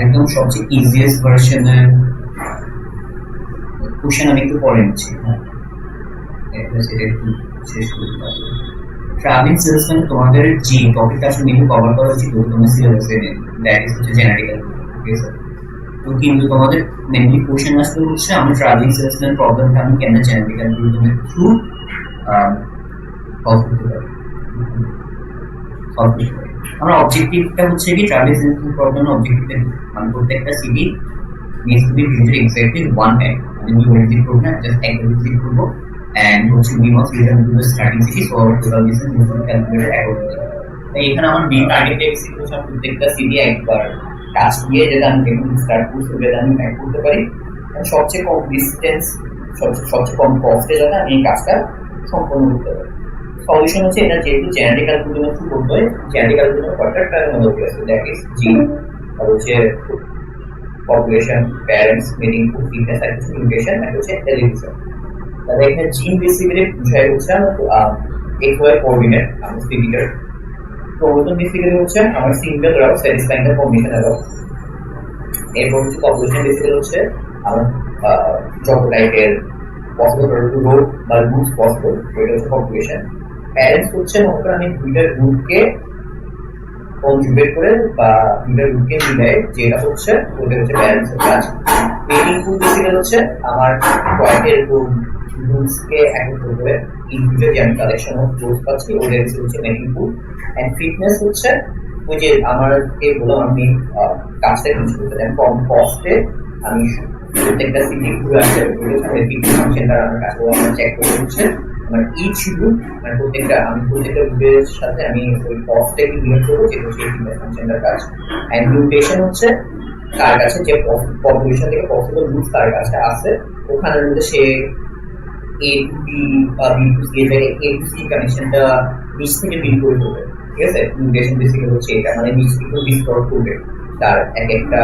একদম সবচেয়ে ইজিয়েস্ট ভার্সনের কোশ্চেন আমি একটু পরে নিচ্ছি। হ্যাঁ, সেটা একটু শেষ করতে পারবো। ট্রাভেলিং সেলসম্যান তোমাদের যে টপিকটা আসলে মেনলি কভার করা উচিত তোমার সিলেবাসে, দ্যাট ইজ হচ্ছে জেনেটিক্যাল। ঠিক আছে, তো কিন্তু তোমাদের মেনলি কোশ্চেন আসতে হচ্ছে আমি ট্রাভেলিং সেলসম্যান প্রবলেমটা আমি কেন জেনেটিক্যাল থ্রু সলভ করতে পারি। আমরা অবজেক্টিভটা হচ্ছে কি ট্রাভেল প্রবলেম অবজেক্টিভটা মানে প্রত্যেকটা city needs to be visited exactly one time. আমি দুটো ভিজিট করব না, জাস্ট একটা ভিজিট করব এন্ড হচ্ছে we must return to the starting city so our total distance is calculated accordingly. তাই এখানে আমার মেইন টার্গেট এক্সিট হচ্ছে আমি প্রত্যেকটা সিটি একবার কাজ দিয়ে যেটা আমি যখন স্টার্ট করতে যেটা আমি ম্যাপ করতে পারি সবচেয়ে কম ডিসটেন্স সবচেয়ে কম কস্টে যাতে আমি এই কাজটা সম্পন্ন করতে পারি। সলিউশন হচ্ছে এটা যেহেতু জেনেটিক অ্যালগরিদম থ্রু করতে হয়, জেনেটিক অ্যালগরিদম কয়টা টার্মিনোলজি আছে, দ্যাট ইজ জিন, আর হচ্ছে পপুলেশন, প্যারেন্টস, মিনিং, ফিটনেস, আর হচ্ছে মিউটেশন, আর হচ্ছে এলিভেশন। তাহলে এখানে জিন বেসিক্যালি বুঝায় হচ্ছে এক্স ওয়াই কোঅর্ডিনেট আমি সিমিলার প্রবলেম বেসিক্যালি হচ্ছে আমার single row satisfying the combination row. এরপর হচ্ছে পপুলেশন বেসিক্যালি হচ্ছে আমার যত টাইপের পসিবল রোড বা রুটস পসিবল ওইটা হচ্ছে পপুলেশন। প্যারেন্টস হচ্ছে মনে করেন আমি দুইটা রুটকে কনজুগেট করে বা দুইটা রুটকে মিলায় যেটা হচ্ছে ওটা হচ্ছে প্যারেন্টসের কাজ। মেইন ইনপুট বেসিক্যালি হচ্ছে আমার কয়েকটা এরকম রুটসকে একত্র করে ইনপুটে যে আমি কালেকশন অফ রুটস পাচ্ছি ওটা হচ্ছে মেইন ইনপুট। এন্ড ফিটনেস হচ্ছে ওই যে আমারকে বললাম আমি কাজটা ইউজ করতে চাই কম কস্টে আমি প্রত্যেকটা সিটি ঘুরে আসতে ফিটনেস ফাংশনটা আমার কাছে আমরা চেক করে হচ্ছে মানে ইচ রুট মানে প্রত্যেকটা রুটের সাথে আমি ওই কস্টটাকে রিলেট করবো যেটা হচ্ছে ফিটনেস ফাংশনটার কাজ। এন্ড মিউটেশন হচ্ছে তার কাছে যে পপুলেশন থেকে পসিবল রুটস তার কাছে আছে ওখানের মধ্যে সে এ টু বি বা বি টু সি এর এ টু সি কানেকশনটা নিচ থেকে বিল করে দেবে, ঠিক আছে। মিউটেশন বেসিক্যালি হচ্ছে এটা মানে নিচ থেকে ডিসটর্ট করবে তার এক একটা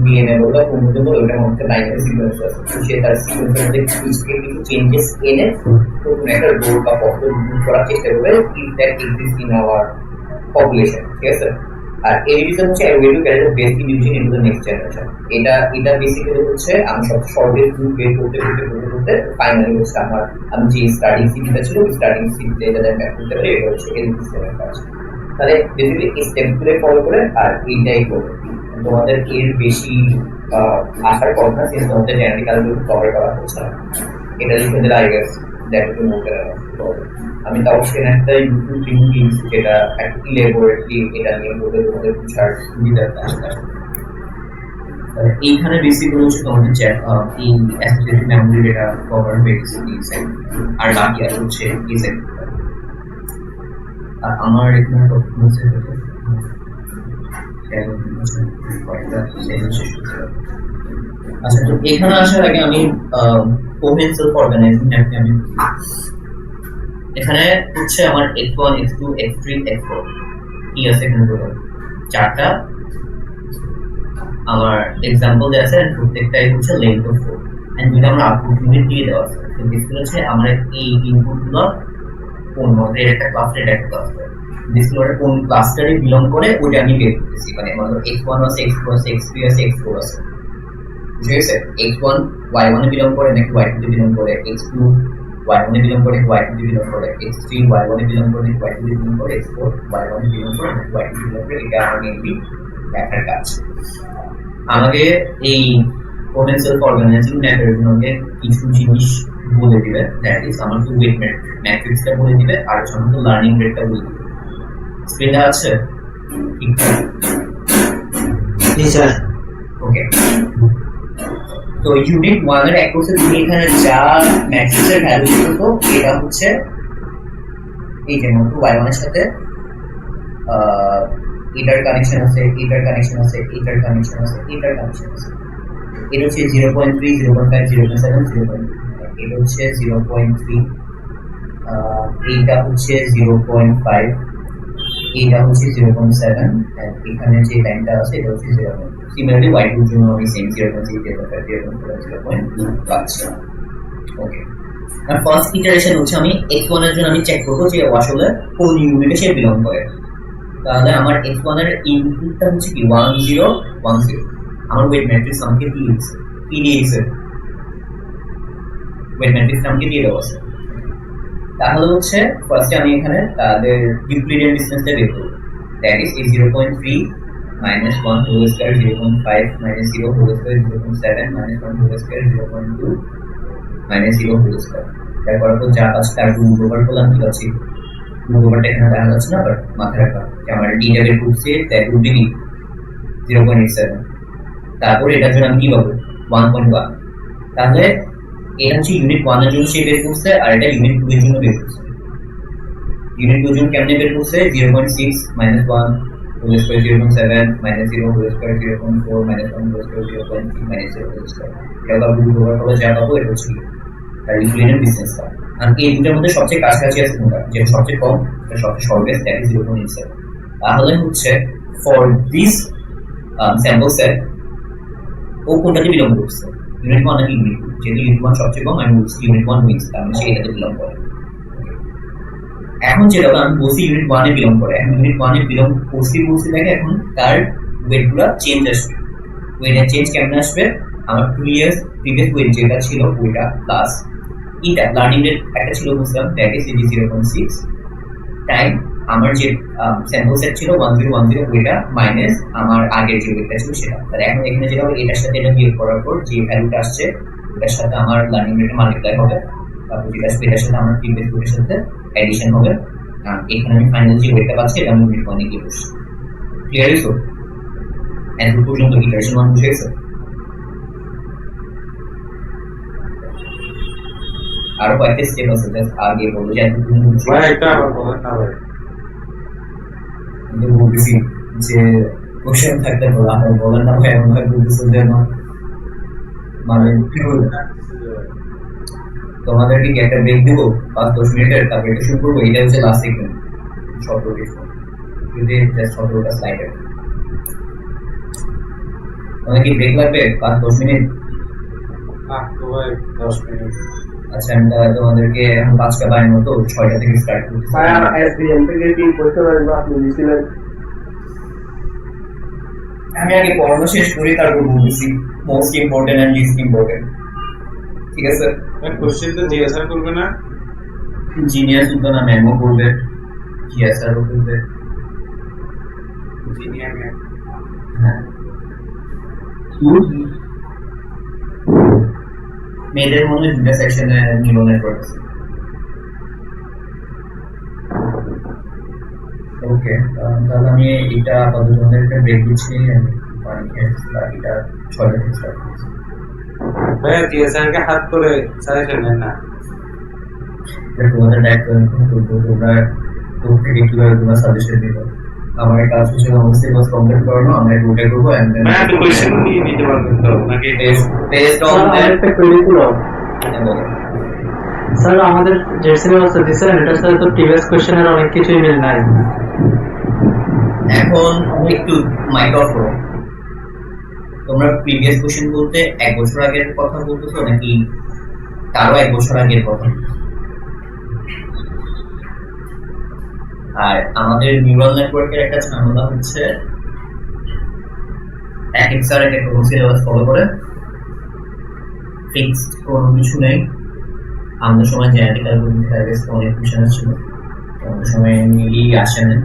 ডিএনএ বলতে ক্রোমোজোম বলতে ওটার মধ্যে বাইনারি সিকোয়েন্স আছে, সে তার সিকোয়েন্সের মধ্যে কিছু চেঞ্জেস এনে নতুন একটা রোড বা পসিবল রুট করার চেষ্টা করবে if that exist in our population, ঠিক আছে। আর এই রিজন হচ্ছে I way to carry the best information into the next generation. এটা বেসিক্যালি হচ্ছে আমি সব শর্টেস্ট রুট বের করতে ফাইনালি হচ্ছে আমি যে স্টার্টিং সিটিটা ছিল ওই স্টার্টিং সিটিতে যাতে ম্যাপ করতে পারি এটা হচ্ছে এই সিস্টেমের কাজ। তাহলে বেসিক্যালি এই স্টেপগুলো ফলো করে আর এইটাই করবে তোমাদের এর বেশি আসার কথা না, কিন্তু তোমাদের জেনেটিক অ্যালগরিদম কভার করা হচ্ছে না। এটা লিখে দিলে I guess that will move আমি তাও সেখানে একটা ইউটিউব লিঙ্ক দিয়েছি যেটা একটু ইলেবোরেটলি এটা নিয়ে বলে তোমাদের বুঝার সুবিধা আসতে। এইখানে বেসিক্যালি হচ্ছে তোমাদের এই অ্যাসোসিয়েটিভ মেমোরি যেটা কভার হয়ে গেছে আর বাকি আর হচ্ছে আর আমার এখানে হচ্ছে আচ্ছা, তো এখানে আসার আগে আমি কোহেরেন্স অর্গানাইজিং ম্যাপে আমি এখানে হচ্ছে আমার x1 x2 x3 x4 কি আছে এখানে টোটাল চারটা আমার এক্সাম্পল দেওয়া আছে এন্ড প্রত্যেকটাই হচ্ছে লেন্থ অফ 4 এন্ড যদি আমরা আউটপুট ইউনিট দিয়ে দেওয়া আছে তো বেসিক্যালি হচ্ছে আমরা এই ইনপুটগুলো কোন মডেল একটা ক্লাস্টার একটা ক্লাস্টার ডিসপ্লের কোন ক্লাস্টারে বিলং করে ওটা আমি বের করতেছি মানে আমাদের x1 আছে x2 আছে x3 আছে x4 আছে ঠিক আছে। x1 y1 এ বিলং করে নাকি y2 এ বিলং করে, x2 y1 এ বিলং করে y2 এ বিলং করে, x3 y1 এ বিলং করে y2 এ বিলং করে, x4 y1 এ বিলং করে নাকি y2 এ বিলং করে, এটা আমার মেইনলি একটা কাজ। আমাকে এই পোটেনশিয়াল অর্গানাইজিং ম্যাপের জন্য কিছু জিনিস বলে দিবে, দ্যাট ইজ আমাকে ওয়েট ম্যাট্রিক্সটা বলে দিবে আর সাধারণত লার্নিং রেটটা বলে দিবে। স্ক্রিনে আছে ঠিক আছে? জি স্যার। ওকে, তো ইউনিট 1 এর অ্যাক্রসে তুমি এখানে যা ম্যাট্রিক্সের ভ্যালু দিছো এটা হচ্ছে এই যে মতো y1 এর সাথে এটার কানেকশন আছে, এটার কানেকশন আছে, এটার কানেকশন আছে, এটার কানেকশন আছে। এটা হচ্ছে 0.3 0.5 0.7 0.2 এটা হচ্ছে 0.3 এইটা হচ্ছে 0.5 এটা হচ্ছে 0.7 এন্ড এখানে যে লাইনটা আছে এটা হচ্ছে 0.2 সিমিলারলি y2 এর জন্য আমি সেম 0.3 0.2 পাচ্ছি। ওকে, আর ফার্স্ট ইটারেশন হচ্ছে আমি x1 এর জন্য আমি চেক করব যে আসলে কোন ইউনিটে সে বিলং করে। তাহলে আমার x1 এর ইনপুটটা হচ্ছে কি 1 0 1 0 আমার ওয়েট ম্যাট্রিক্স আমাকে দিয়েছে ওয়েট ম্যাট্রিক্স আমাকে দিয়ে দেওয়া আছে। তাহলে হচ্ছে ফার্স্টে আমি এখানে তাদের ইউক্লিডিয়ান ডিসটেন্সটা বের করব, that is 0.3 minus 1 whole square 0.5 minus 0 whole square 0.7 minus 1 whole square 0.2 minus 0 whole square করার পর যা আছে তার রুট ওভার করলাম, কি আছে রুট ওভারটা এখানে দেখা যাচ্ছে না, বাট মাথায় রাখা যে আমার ডিটা বের করছে তাই রুট কি 0.87, তারপরে এটার জন্য আমি কি পাবো 1.1। তাহলে এটা হচ্ছে ইউনিট 1 এর জন্য সে বের করছে, আর এটা ইউনিট 2 এর জন্য বের করছে। ইউনিট 2 এর জন্য কেমনে বের করছে 0.6 -1 whole square 0.7 -0 whole square 0.4 -1 whole square 0.3 -0 whole square. এটা আবার রুট ওভার করে যা পাবো এটা হচ্ছে তার ইকুইভ্যালেন্ট ডিসটেন্সটা। আর এই দুটোর মধ্যে সবচেয়ে কাছাকাছি আছে কোনটা, যেটা সবচেয়ে কম এটা সবচেয়ে শর্টেস্ট, দ্যাট ইজ 0.87। তাহলে হচ্ছে ফর দিস স্যাম্পল সেট ও কোনটাতে বিলং করছে, ইউনিট 1 নাকি ইউনিট 2? যেহেতু ইউনিট 1 সবচেয়ে কম, আমি বলছি ইউনিট 1 উইন্স, তার মানে সে এটাতে বিলং করে। এখন যেটা আমি বলছি ইউনিট 1 এ বিলং করে, এখন ইউনিট 1 এ বিলং করছি বলছি দেখে এখন তার ওয়েটগুলো চেঞ্জ আসবে। ওয়েটের চেঞ্জ কেমন আসবে, আমার 2 ইয়ার্স প্রিভিয়াস ওয়েট যেটা ছিল ওইটা প্লাস এটা লার্নিং রেট একটা ছিল বুঝলাম, দ্যাট ইজ 0.6 টাইম আমার যে স্যাম্পল সেট ছিল 1010 ওইটা মাইনাস আমার আগের যে ওয়েটটা ছিল সেটা। তাহলে এখন এখানে যেটা হবে এটার সাথে এটা বিয়োগ করার পর যে ভ্যালুটা আসছে ওটার সাথে আমার লার্নিং রেট মাল্টিপ্লাই হবে, তারপর যেটা আসবে এটার সাথে আমার প্রিভিয়াস ওয়েটের সাথে অ্যাডিশন হবে। এখানে আমি ফাইনাল যে ওয়েটটা পাচ্ছি এটা আমি ইউনিট 1 এ গিয়ে বসছি। ক্লিয়ার ইসো? এত পর্যন্ত ইটারেশন 1 বুঝে গেছে? আরো কয়েকটা স্টেপ আছে, জাস্ট আগে বলো যে এতটুকু বুঝছো। ভাই এটা আবার বলেন না ভাই। কিন্তু বলতেছি যে কোশ্চেন থাকতে বলা হয়, বলেন না ভাই, এমন ভাবে বলতেছো যেন মানে কি বলবো, তোমাদেরকে কি একটা ব্রেক দিব 5-10 মিনিটের, তারপর এটা শুরু করবো। এটা হচ্ছে লাস্ট সেগমেন্ট, শর্ট রোটেশন, যদি জাস্ট শর্ট রোটা স্লাইড আছে। তোমাদের কি ব্রেক লাগবে 5-10 মিনিট? তো ভাই 10 মিনিট। আচ্ছা আমি তাহলে তোমাদেরকে এখন 5টা বারের মতো 6টা থেকে স্টার্ট করতেছি। স্যার এসবিএম থেকে কি কোশ্চেন আসবে আপনি দিছিলেন? আমি আগে পড়ানো শেষ করি তারপর বলতেছি most important and least important, ঠিক আছে? ভাই কোশ্চেন তো জিজ্ঞাসা করবে না? জিনিয়াস শুধু না, মেমো করবে, জিএসআরও করবে। জিনিয়া ম্যাম। হ্যাঁ, মেয়েদের মনে হয় দুটা সেকশনে নিউরাল নেটওয়ার্ক আছে। ওকে, তাহলে আমি এটা আপাতত তোমাদের একটা ব্রেক দিচ্ছি, বাকিটা 6টা থেকে স্টার্ট করছি। ভাই জিজ্ঞাসাকে হাত করে সাজেশন দেন না। তোমাদের দায়িত্ব তোমরা দূর থেকে কিভাবে তোমরা সাজেশন দিবে। আমার কাজ হচ্ছে অবশ্যই বাস কমপ্লিট করানো, আমরা রুটে করবো এন্ড দেন ম্যাম কোশ্চেন নিয়ে নিতে পারবেন তো নাকি? বেসড অন দ্যাট একটা কোয়েরি ছিল স্যার, আমাদের যে সিলেবাস দিয়েছেন এটার সাথে তো প্রিভিয়াস কোশ্চেনের অনেক কিছুই মিল নাই। এখন একটু মাইক অফ করো। তোমরা প্রিভিয়াস কোশ্চেন বলতে 1 বছর আগের কথা বলতেছো নাকি তারও 1 বছর আগের কথা? আর আমাদের নিউরাল নেটওয়ার্কের একটা ঝামেলা হচ্ছে এক এক স্যার এক এক রকম সিলেবাস ফলো করে, ফিক্সড কোনো কিছু নেই। আমাদের সময় জেনেটিক অ্যালগরিদম অনেক কোশ্চেন ছিল, আমাদের সময় এমনি আসে না।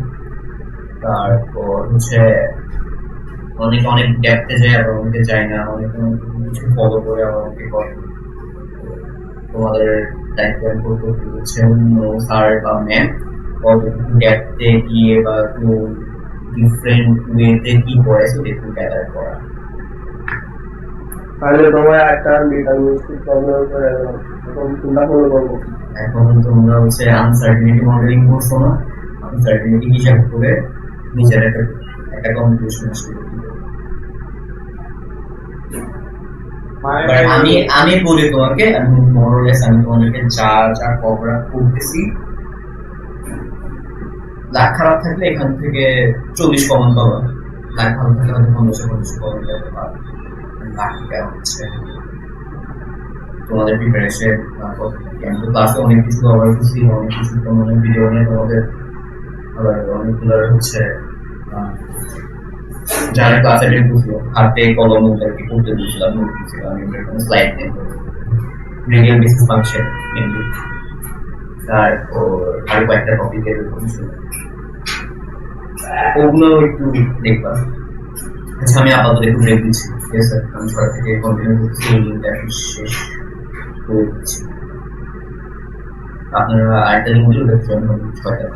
তারপর হচ্ছে অনেকে অনেক ডেপথে যায়, আবার অনেকে যায় না, অনেকে কিছু ফলো করে আবার অনেকে করে। তোমাদের দায়িত্ব করতে হচ্ছে অন্য স্যার বা ম্যাম ডেপথে গিয়ে বা একটু ডিফারেন্ট ওয়েতে কি পড়াইছো দেখুন গ্যাদার করা। তাহলে তোমার একটা লিটারমিস্টিক প্রবলেম করে এখন চিন্তা করে করবো। এখন তোমরা হচ্ছে আনসার্টেনিটি মডেলিং করছো না, আনসার্টেনিটি হিসাব করে নিজের একটা কনক্লুশন আসবে। আমি বলি তোমাকে, আমি মোরলেস আমি তোমাদেরকে যা যা কভার আপ করতেছি, লাখ খারাপ থাকলে এখান থেকে 40 কমন পাবা, লাখ ভালো থাকলে হয়তো 15-50 কমন পেতে পারবে। বাকিটা হচ্ছে তোমাদের প্রিপারেশন। আমি তো ক্লাসে অনেক কিছু কভার করছি, অনেক কিছু তোমাদের ভিডিও নিয়ে তোমাদের আবার অনেকগুলো হচ্ছে যারা ক্লাস অ্যাটেন্ড করছিল হাতে কলম ওদেরকে করতে দিয়েছিলাম, নোট দিয়েছিলাম, আমি স্লাইড নিয়ে রেডিয়াল বেসিস ফাংশন মেনলি, তারপর আরো কয়েকটা টপিকের উপর ছিল, ওগুলো একটু দেখবা। আচ্ছা আমি আপাতত একটু ব্রেক দিচ্ছি, ঠিক আছে? আমি 6 থেকে কন্টিনিউ করছি, শেষ করে দিচ্ছি। আপনারা আরেকটা রিমোটের ওয়েবসাইট 6টা